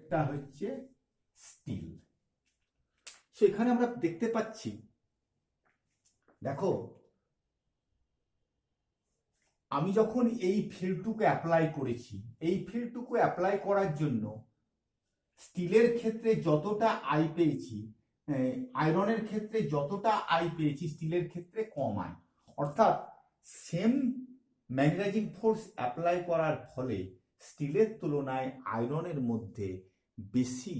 পরেরটা হচ্ছে still. So এখানে আমরা দেখতে পাচ্ছি, দেখো আমি যখন এই ফিল্ডটুকু অ্যাপ্লাই করেছি, এই ফিল্ডটুকু অ্যাপ্লাই করার জন্য স্টিলের ক্ষেত্রে যতটা আই পেয়েছি, আয়রনের ক্ষেত্রে যতটা আই পেয়েছি, স্টিলের ক্ষেত্রে কম আই। অর্থাৎ সেম ম্যাগনেটাইজিং ফোর্স অ্যাপ্লাই করার ফলে স্টিলের তুলনায় আয়রনের মধ্যে বেশি,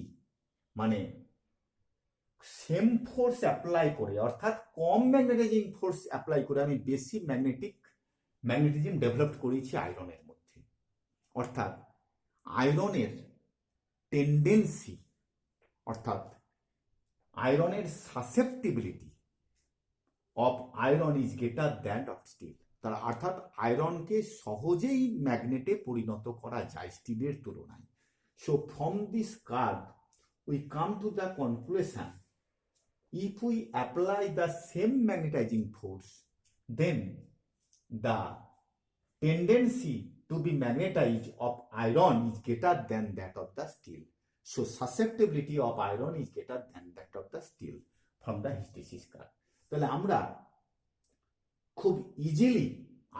মানে সেম ফোর্স অ্যাপ্লাই করে, অর্থাৎ কম ম্যাগনেটাইজিং ফোর্স অ্যাপ্লাই করে আমি বেশি ম্যাগনেটিজম ডেভেলপ করেছি আয়রনের মধ্যে। অর্থাৎ আয়রনের টেন্ডেন্সি, অর্থাৎ আয়রনের susceptibility of iron is greater than of steel. তার অর্থাৎ আয়রনকে সহজেই ম্যাগনেটে পরিণত করা যায় স্টিলের তুলনায়। So from this curve we come to the conclusion, if we apply the same magnetizing force, then the tendency to be magnetized of iron is greater than that of the steel. So susceptibility of iron is greater than that of the steel from the hysteresis curve. তাহলে আমরা খুব easily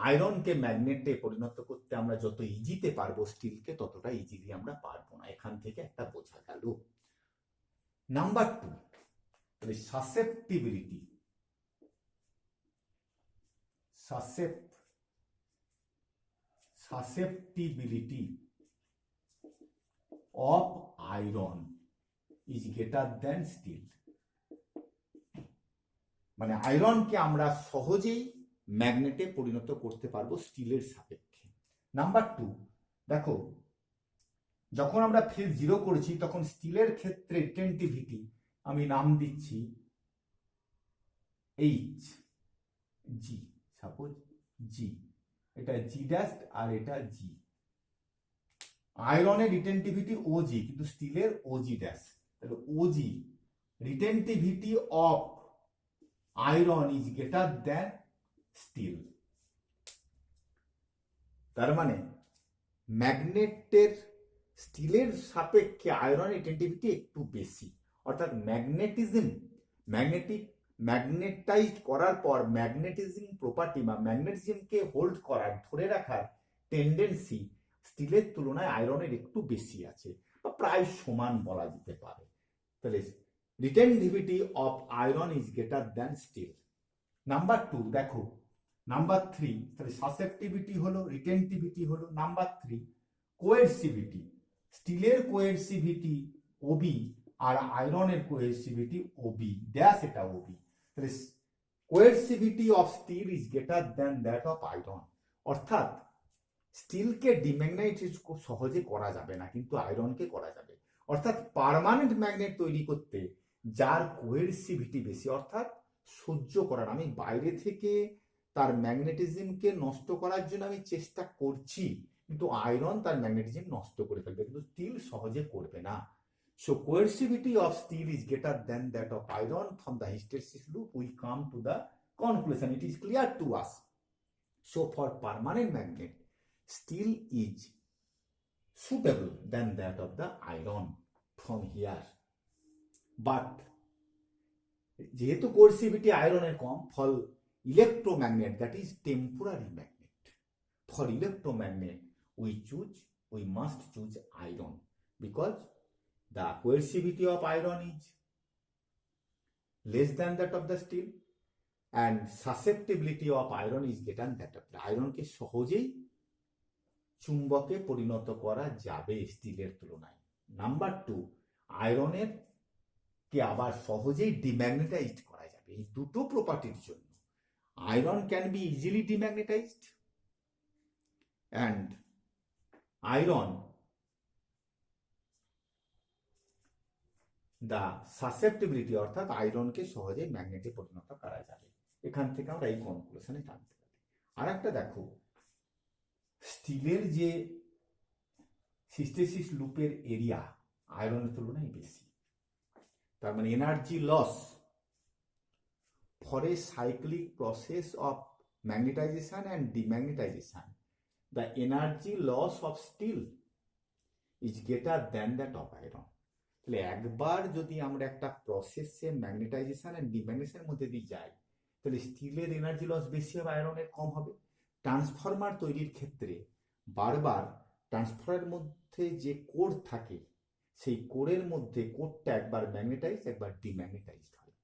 আয়রনকে ম্যাগনেটে পরিণত করতে আমরা যত ইজিতে পারবো, স্টিলকে ততটা easily আমরা পারবো না। এখান থেকে একটা বোঝা গেল। Number 2, susceptibility of iron is greater than steel। মানে আয়রনকে আমরা সহজেই ম্যাগনেটে পরিণত করতে পারবো স্টিলের সাপেক্ষে। নাম্বার 2, দেখো যখন আমরা ফিল্ড 0 করেছি তখন স্টিলের ক্ষেত্রে রিটেনটিভিটি আমি নাম দিচ্ছি এইচ জি, সাপোজ জি, এটা জি ড্যাশ আর এটা জি। আয়রনের রিটেনটিভিটি ও জি, কিন্তু স্টিলের ও জি ড্যাশ। তাহলে O G, retentivity of iron is greater than steel. তার মানে ম্যাগনেটের স্টিলের সাপেক্ষে আয়রন রিটেনটিভিটি একটু বেশি। অর্থাৎ ম্যাগনেটাইজড করার পর ম্যাগনেটিজিং প্রপার্টি বা ম্যাগনেটিজমকে হোল্ড করার, ধরে রাখার টেন্ডেন্সি স্টিলের তুলনায় আয়রনের একটু বেশি আছে, বা প্রায় সমান বলা যেতে পারে। তাহলে retentivity of iron is greater than steel. Number 2 দেখো, নাম্বার 3, তাহলে সাসেপ্টিভিটি হলো, রিটেনটিভিটি হলো। Number 3, coercivity. স্টিলের কোয়েরসিভিটি ওবি আর আয়রনের কোয়েরসিভিটি ওবি ড্যাশ, এটা ওবি। তাহলে coercivity of steel is greater than that of iron. অর্থাৎ স্টিলকে ডিম্যাগনেটাইজ খুব সহজে করা যাবে না, কিন্তু আয়রনকে করা যাবে। অর্থাৎ পার্মানেন্ট ম্যাগনেট তৈরি করতে যার কোয়েরসিভিটি বেশি, অর্থাৎ সহ্য করার, আমি বাইরে থেকে তার ম্যাগনেটিজমকে নষ্ট করার জন্য আমি চেষ্টা করছি, কিন্তু আয়রন তার ম্যাগনেটিজম নষ্ট করে ফেলবে, কিন্তু স্টিল সহজে করবে না। So coercivity of steel is greater than that of iron. From the hysteresis loop we come to the conclusion, it is clear to us. So for permanent magnet, steel is suitable than that of the iron from here. But যেহেতু coercivity আয়রনের কম, for electromagnet, that is temporary magnet, for electromagnet we must choose iron, because the coercivity of iron is less than that of the steel and susceptibility of iron is greater than that of the iron। কে সহজেই চুম্বকে পরিণত করা যাবে স্টিলের তুলনায়। Number 2, আয়রনের কে আবার সহজেই demagnetised করা যাবে। এই দুটো প্রপার্টির জন্য iron can be easily demagnetized and iron the susceptibility, অর্থাৎ আয়রনকে সহজে ম্যাগনেটে পরিণত করা যাবে। এখান থেকে আমরা এই কনক্লুশনে জানতে পারি। আর একটা দেখো, স্টিলের যে হিস্টেরেসিস লুপের এরিয়া আয়রনের তুলনায় বেশি, তার মানে energy loss for a cyclic process of magnetization and demagnetization, the energy loss of steel is greater than that of iron. তাহলে একবার যদি আমরা একটা প্রসেসে ম্যাগনেটাইজেশন অ্যান্ড ডিম্যাগনেটাইজেশনের মধ্যে দিয়ে যাই, তাহলে স্টিলের এনার্জি লস বেশি হবে, আয়রনের কম হবে। ট্রান্সফরমার তৈরির ক্ষেত্রে বারবার ট্রান্সফরমারের মধ্যে যে কোর থাকে, সেই কোরের মধ্যে কোরটা একবার ম্যাগনেটাইজ একবার ডিম্যাগনেটাইজড হয়।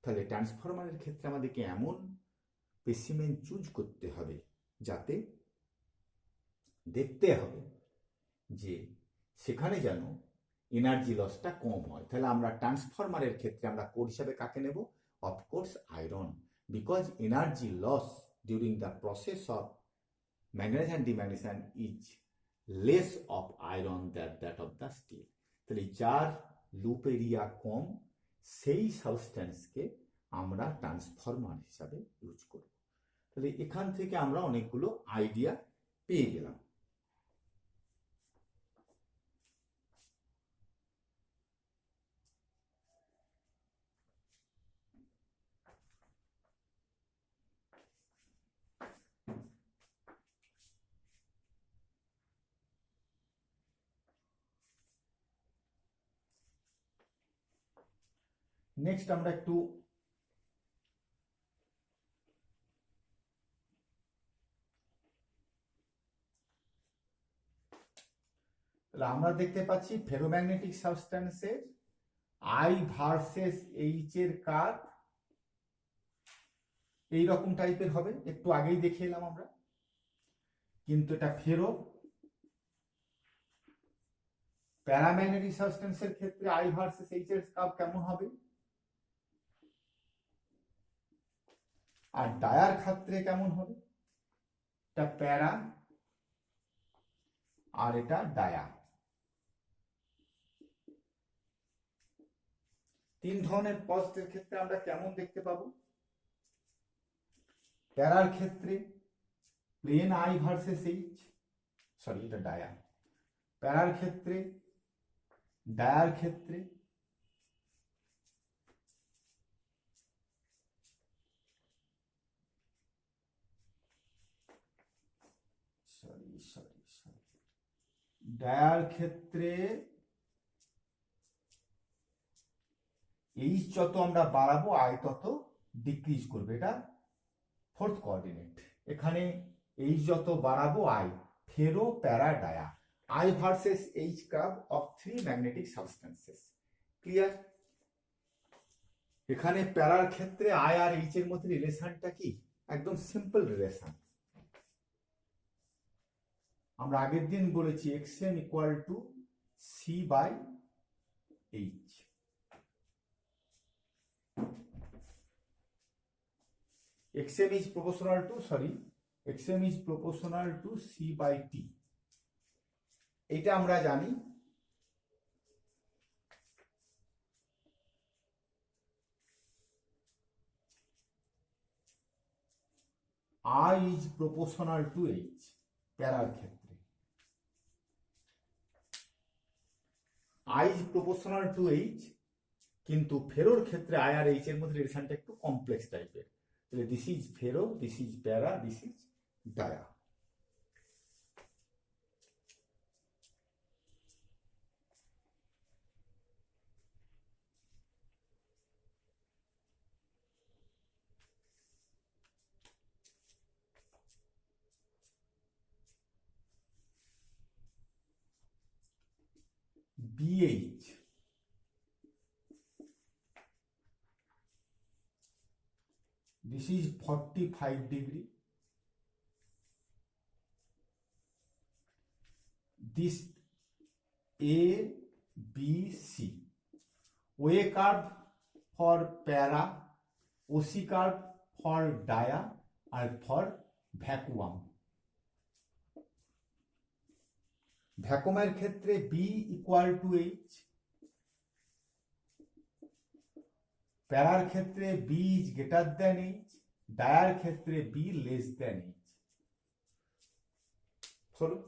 তাহলে ট্রান্সফরমারের ক্ষেত্রে আমাদেরকে এমন স্পেসিমেন চুজ করতে হবে যাতে দেখতে হবে যে সেখানে যেন এনার্জি লসটা কম হয়। তাহলে আমরা ট্রান্সফরমারের ক্ষেত্রে আমরা কোর হিসাবে কাকে নেব? Of course iron, because energy loss during the process of magnetization demagnetization is less of iron that of the steel. তাহলে যার লুপ এরিয়া কম সেই সাবস্ট্যান্সকে আমরা ট্রান্সফরমার হিসাবে ইউজ করব। তাহলে এখান থেকে আমরা অনেকগুলো আইডিয়া পেয়ে গেলাম। নেক্সট আমরা একটু আমরা দেখতে পাচ্ছি ফেরোম্যাগনেটিক সাবস্ট্যান্সের আই ভার্সেস এইচ এর কার্ভ এইরকম টাইপের হবে, একটু আগেই দেখে এলাম আমরা। কিন্তু এটা ফেরো প্যারাম্যাগনেটিক সাবস্ট্যান্সের ক্ষেত্রে আই ভার্সেস এইচ এর কার্ভ কেমন হবে, আর ডায়ার ক্ষেত্রে কেমন হবে? এটা প্যারা আর এটা ডায়া। তিন ধরনের পজিটিভ ক্ষেত্রে আমরা কেমন দেখতে পাবো? প্যারার ক্ষেত্রে plane I versus H, sorry এটা ডায়া। প্যারার ক্ষেত্রে, ডায়ার ক্ষেত্রে ডায়ার ক্ষেত্রে এইচ যত আমরা বাড়াবো আই তত ডিক্রিজ করবে, এটা ফোর্থ কোঅর্ডিনেট। এখানে এইচ যত বাড়াবো আই, ফেরো প্যারা dia, I versus H curve of three magnetic substances. Clear? এখানে প্যারার ক্ষেত্রে আই আর এইচ এর মধ্যে রিলেশনটা কি? একদম সিম্পল রিলেশন। আমরা আগের দিন বলেছি xm equal to C by H. xm is proportional to, xm is proportional to c by t, এটা আমরা জানি। I is proportional to h প্যারার ক্ষেত্রে, I is proportional to h, কিন্তু ফেরোর ক্ষেত্রে আই আর এইচ এর মধ্যে রিলেশনটা একটু কমপ্লেক্স টাইপের। তাহলে দিস ইজ ফেরো, দিস ইজ প্যারা, this is dia. BH this is 45 degree, this A B C, OA curve for para, OC curve for dia and for vacuum। ভ্যাকুয়ামের ক্ষেত্রে B ইকুয়াল টু H, প্যারার ক্ষেত্রে B is greater than H, ডায়ার ক্ষেত্রে B less than H। চলো,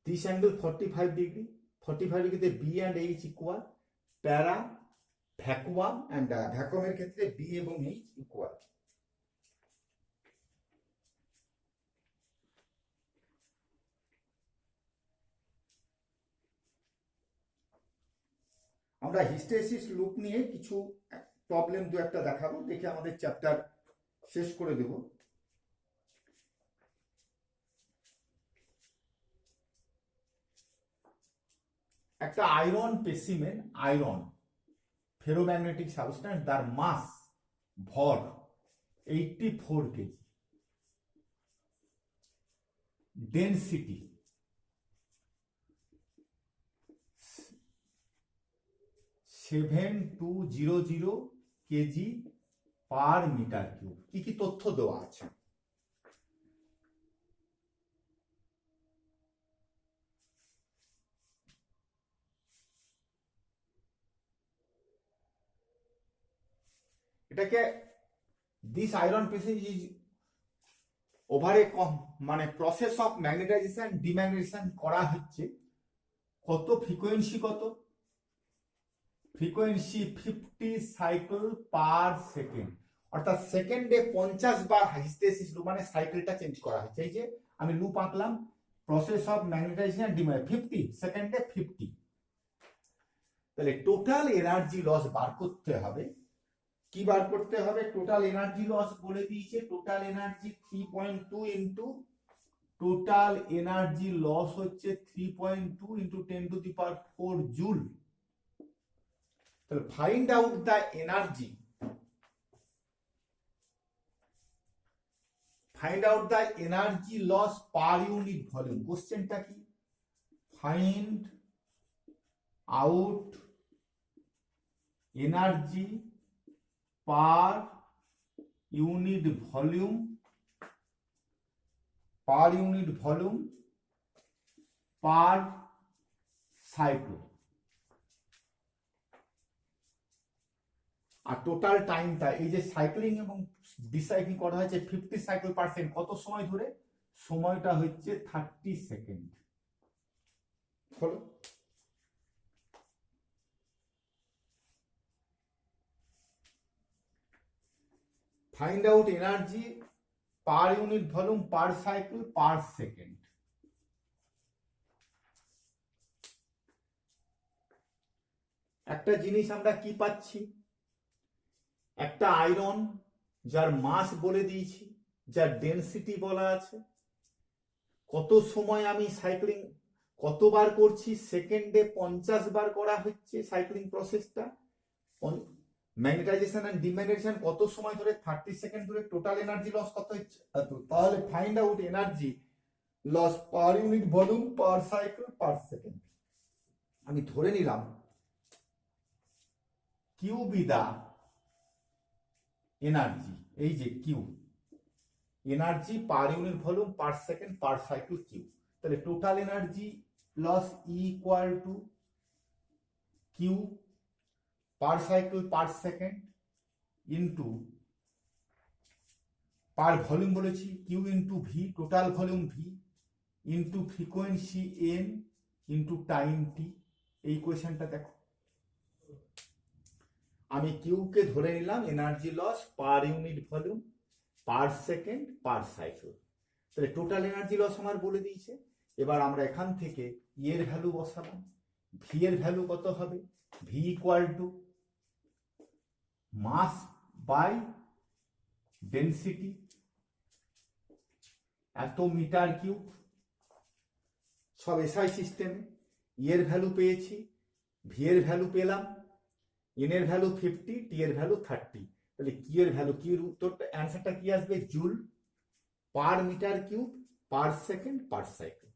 this angle 45 degree, 45 ডিগ্রিতে B and H equal, প্যারা, vacuum and dia, ভ্যাকুয়ামের ক্ষেত্রে B এবং H ইকুয়াল। আমরা হিস্টেরেসিস লুপ নিয়ে কিছু প্রবলেম দু একটা দেখাবো, দেখে আমাদের চ্যাপ্টার শেষ করে দেব। একটা iron specimen, iron ferromagnetic substance, তার মাস ভর 84 KG, density 7200 KG per metre cube. কি কি তথ্য দেওয়া আছে? এটাকে this iron passage is over a মানে প্রসেস অফ ম্যাগনেটাইজেশন ডিম্যাগনেটাইজেশন করা হচ্ছে। কত ফ্রিকোয়েন্সি, কত ফ্রিকোয়েন্সি 50 সাইকেল পার সেকেন্ড, অর্থাৎ সেকেন্ডে 50 বার হিস্টেরেসিস লুপ, মানে সাইকেলটা চেঞ্জ করা হচ্ছে। এই যে আমি লুপ আঁকলাম, প্রসেস অফ ম্যাগনেটাইজেশন ডিম্যাগনেটাইজেশন 50 সেকেন্ডে 50। তাহলে টোটাল এনার্জি লস বার করতে হবে। কি বার করতে হবে? টোটাল এনার্জি লস বলে দিয়েছে, total energy 3.2 into total energy loss হচ্ছে 3.2 ইন্টু 10⁴ জুল। তাহলে find out the energy, find out the energy loss per unit volume. কোশ্চেনটা কি? Find out energy per unit volume, per unit volume per cycle. আর total টাইমটা, এই যে cycling এবং ডিসাইক্লিং করা হয়েছে 50 সাইকেল পার সেকেন্ড, কত সময় ধরে? সময়টা হচ্ছে 30 সেকেন্ড। হলো? Find out energy per unit volume per cycle per second. একটা জিনিস আমরা কি পাচ্ছি? একটা আয়রন যার মাস বলে দিয়েছি, যার ডেনসিটি বলা আছে, কত সময় আমি সাইক্লিং কতবার করছি? সেকেন্ডে 50 বার করা হচ্ছে সাইক্লিং প্রসেসটা। ম্যাগনেটাইজেশন এন্ড ডিম্যাগনেটাইজেশন কত সময় ধরে? 30 সেকেন্ড ধরে। টোটাল এনার্জি লস কত হচ্ছে? তাহলে find out energy loss per unit volume per cycle per second. আমি ধরে নিলাম কিউ বি দা এনার্জি, এই যে Q energy per unit volume per second per cycle Q. তাহলে total energy loss equal to Q per cycle per second into per volume বলেছি Q into V, total volume V into frequency N into time T. এই কোয়েশ্চেনটা দেখো, আমি কিউকে ধরে নিলাম energy loss per unit volume per second per cycle. তাহলে total energy loss আমার বলে দিয়েছে। এবার আমরা এখান থেকে ই এর ভ্যালু বসাবো। ভি এর ভ্যালু কত হবে? V equal to mass by density, এত মিটার কিউব, সব এসআই সিস্টেমে। ই এর ভ্যালু পেয়েছি, ভি এর ভ্যালু পেলাম, এন এর ভ্যালু 50, টি এর ভ্যালু 30। তাহলে কি এর ভ্যালু, কি এর উত্তরটা অ্যান্সারটা কি আসবে? Joule per metre cube per second per cycle.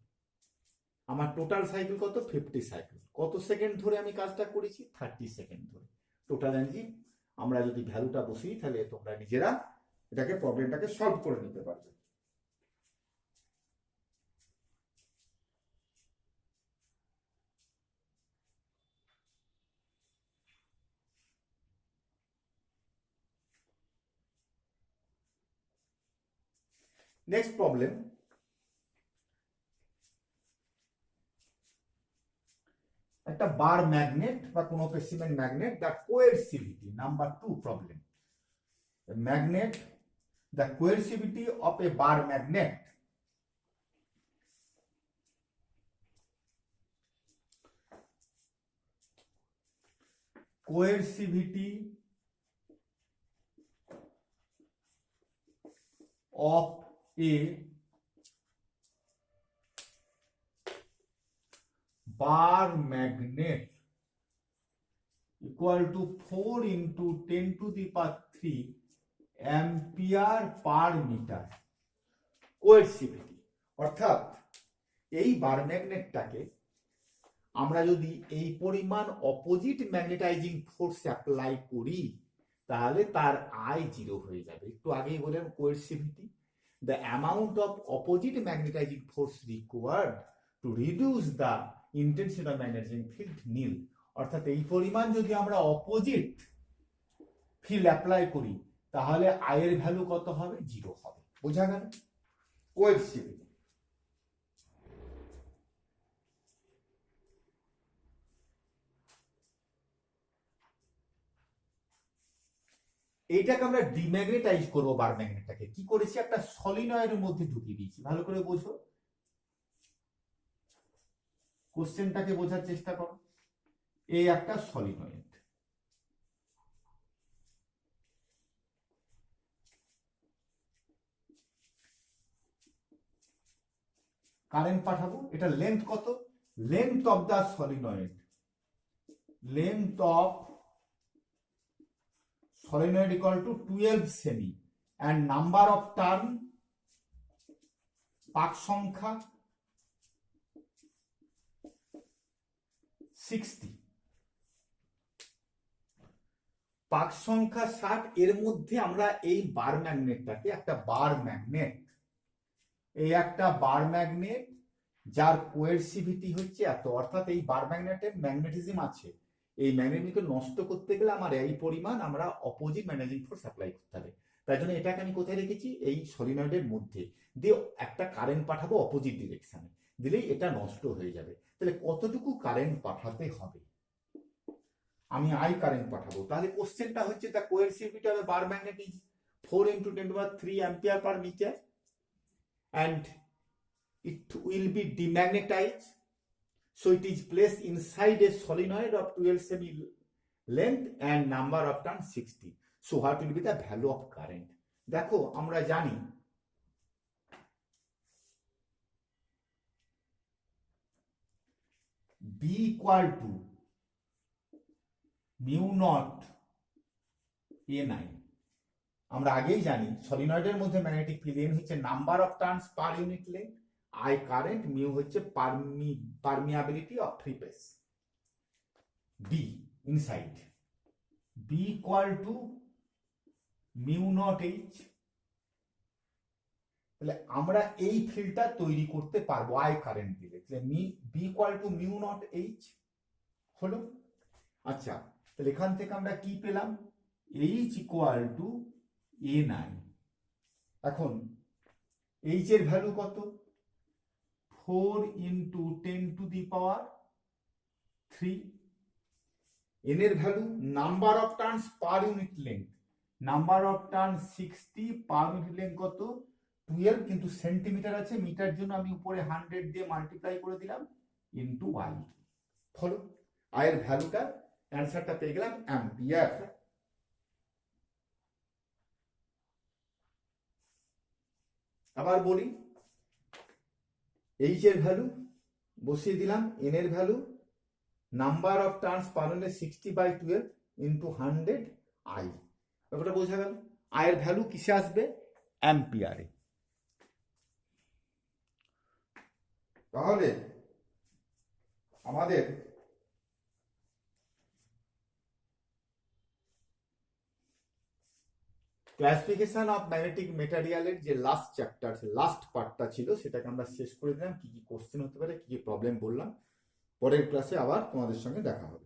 আমার টোটাল সাইকেল কত? 50 সাইকেল। কত সেকেন্ড ধরে আমি কাজটা করেছি? 30 সেকেন্ড ধরে। টোটাল এনার্জি আমরা যদি ভ্যালুটা বসি, তাহলে তোমরা নিজেরা এটাকে প্রবলেমটাকে সলভ করে নিতে পারবে। নেক্সট প্রবলেম, একটা বার ম্যাগনেট বা কোনো specimen magnet, the coercivity, number 2 problem. Magnet, the coercivity of a bar magnet coercivity of a bar magnet equal to 4 into 10 to the power 3 ampere per meter coercivity. অর্থাৎ এই বার ম্যাগনেটটাকে আমরা যদি এই পরিমাণ opposite magnetising force apply করি তাহলে তার I zero হয়ে যাবে। একটু আগেই বললাম coercivity, the amount of opposite magnetizing force required to reduce the intensity of magnetism field nil। অর্থাৎ এই পরিমাণ যদি আমরা অপোজিট ফিল্ড অ্যাপ্লাই করি তাহলে আই এর ভ্যালু কত হবে? জিরো হবে। বোঝা গেল? কোয়েরসিভিটি। এইটাকে আমরা ডিম্যাগনেটাইজ করবো বার ম্যাগনেটটাকে। কি করেছি? একটা সলিনয়েডের মধ্যে ঢুকিয়ে দিয়েছি। ভালো করে বোঝো, কোশ্চেনটাকে বোঝার চেষ্টা করো। এই একটা সলিনয়েড, কারেন্ট পাঠাবো। এটা লেন্থ কত? Length of the solenoid, length of solenoid equal to 12 সেমি and number of turn পাক সংখ্যা 60, পাক সংখ্যা 60। এর মধ্যে আমরা এই বার ম্যাগনেটটাকে একটা বার ম্যাগনেট, এই একটা বার ম্যাগনেট যার কোয়েরসিভিটি হচ্ছে এত, অর্থাৎ এই বার ম্যাগনেটের ম্যাগনেটিজম আছে। এই ম্যাগনেটিকে নষ্ট করতে গেলে আমার এই পরিমাণ আমরা অপোজিট ম্যাগনেটিক ফোর্স অ্যাপ্লাই করতে হবে। তাই জন্য এটাকে আমি কোথায় রেখেছি? এই সলিনয়েডের মধ্যে দিয়ে একটা কারেন্ট পাঠাবো অপোজিট ডিরেকশনে, দিলেই এটা নষ্ট হয়ে যাবে। তাহলে কতটুকু কারেন্ট পাঠাতে হবে? আমি আই কারেন্ট পাঠাবো। তাহলে কোশ্চেনটা হচ্ছে the coercivity of a bar magnet is 4 into 10 to the power 3 ampere per meter and it will be demagnetized. So it is placed inside a solenoid of 12 semi length and number of turns 60. So what will be the value of current? দেখো আমরা জানি B equal to mu naught A9। আমরা আগেই জানি সলিনয়েডের মধ্যে magnetic field N হচ্ছে number of turns per unit length, I current, mu হচ্ছে permeability of free space. B inside B equal to mu naught H. তাহলে আমরা এই ফিল্ডটা তৈরি করতে পারবো আই কারেন্ট দিলে। তাহলে B equal to mu naught H হলো। আচ্ছা, তাহলে এখান থেকে আমরা কি পেলাম? H equal to A9। এখন এইচ এর ভ্যালু কত? 4 into 10 to the power 3। N এর value number of turns per unit length, number of turns 60, per unit length কত? 12, কিন্তু সেন্টিমিটার আছে, মিটার জন্য আমি উপরে 100 দিয়ে মাল্টিপ্লাই করে দিলাম ইনটু আই। ফলো, আই এর ভ্যালুটা অ্যান্সারটা পেয়ে গেলাম অ্যাম্পিয়ার। আবার বলি, এইচ এর ভ্যালু বসিয়ে দিলাম, এন এর value number of turns per unit 60/12 into 100 I. ব্যাপারটা বোঝা গেল? আই এর ভ্যালু কিসে আসবে? অ্যাম্পিয়ারে। তাহলে আমাদের ক্লাসিফিকেশন অফ ম্যাগনেটিক মেটেরিয়ালের যে লাস্ট চ্যাপ্টার, লাস্ট পার্টটা ছিল, সেটাকে আমরা শেষ করে দিলাম। কি কি কোশ্চেন হতে পারে, কি কি প্রবলেম বললাম। পরের ক্লাসে আবার তোমাদের সঙ্গে দেখা হবে।